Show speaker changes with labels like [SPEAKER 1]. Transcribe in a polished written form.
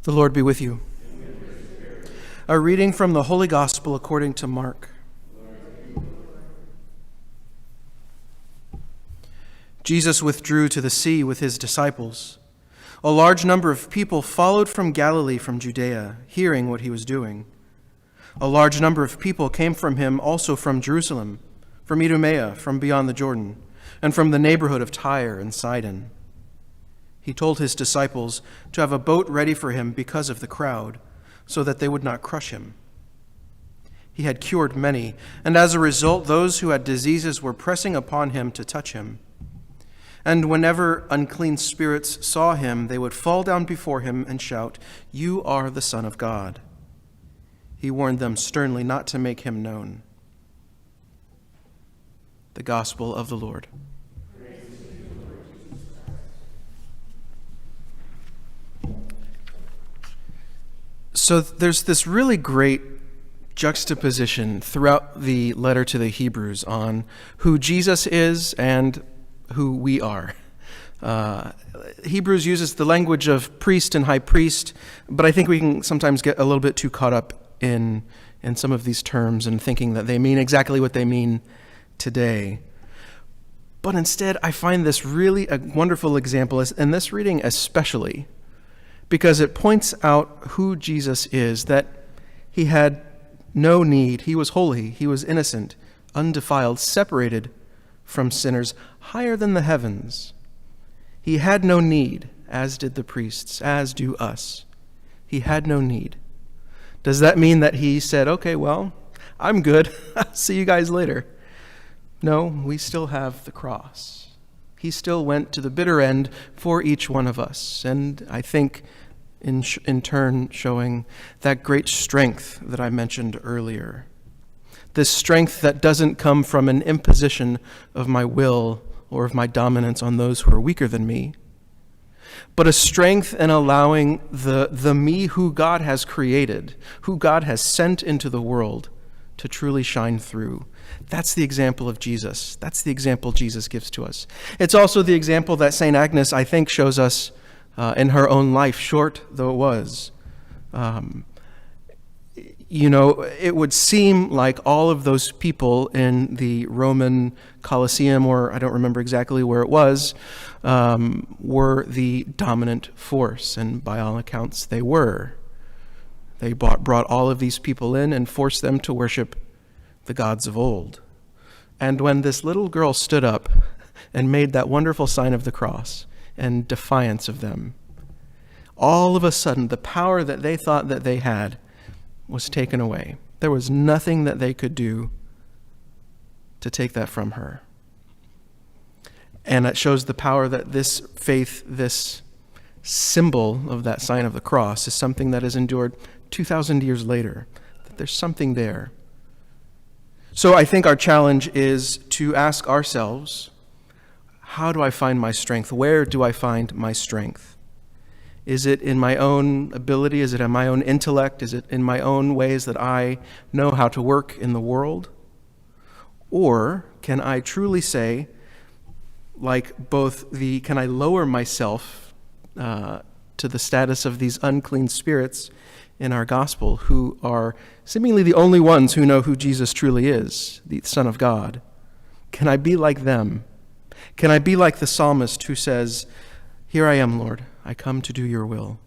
[SPEAKER 1] The Lord be with you. A reading from the Holy Gospel according to Mark. Jesus withdrew to the sea with his disciples. A large number of people followed from Galilee from Judea, hearing what he was doing. A large number of people came from him also from Jerusalem, from Idumea, from beyond the Jordan, and from the neighborhood of Tyre and Sidon. He told his disciples to have a boat ready for him because of the crowd, so that they would not crush him. He had cured many, and as a result, those who had diseases were pressing upon him to touch him. And whenever unclean spirits saw him, they would fall down before him and shout, "You are the Son of God." He warned them sternly not to make him known. The Gospel of the Lord. So there's this really great juxtaposition throughout the letter to the Hebrews on who Jesus is and who we are. Hebrews uses the language of priest and high priest, but I think we can sometimes get a little bit too caught up in some of these terms and thinking that they mean exactly what they mean today. But instead, I find this really a wonderful example, in this reading especially, because it points out who Jesus is, that he had no need. He was holy, he was innocent, undefiled, separated from sinners, higher than the heavens. He had no need, as did the priests, as do us. He had no need. Does that mean that he said, okay, well, I'm good. I'll see you guys later? No, we still have the cross. He still went to the bitter end for each one of us. And I think in turn showing that great strength that I mentioned earlier. This strength that doesn't come from an imposition of my will or of my dominance on those who are weaker than me, but a strength in allowing the me who God has created, who God has sent into the world to truly shine through. That's the example of Jesus. That's the example Jesus gives to us. It's also the example that St. Agnes, I think, shows us in her own life, short though it was. It would seem like all of those people in the Roman Colosseum, or I don't remember exactly where it was, were the dominant force, and by all accounts they were. They brought all of these people in and forced them to worship the gods of old. And when this little girl stood up and made that wonderful sign of the cross in defiance of them, all of a sudden the power that they thought that they had was taken away. There was nothing that they could do to take that from her. And it shows the power that this faith, this symbol of that sign of the cross, is something that has endured 2,000 years later, that there's something there. So I think our challenge is to ask ourselves, how do I find my strength? Where do I find my strength? Is it in my own ability? Is it in my own intellect? Is it in my own ways that I know how to work in the world? Or can I truly say, can I lower myself to the status of these unclean spirits in our gospel, who are seemingly the only ones who know who Jesus truly is, the Son of God? Can I be like them? Can I be like the psalmist who says, "Here I am, Lord, I come to do your will"?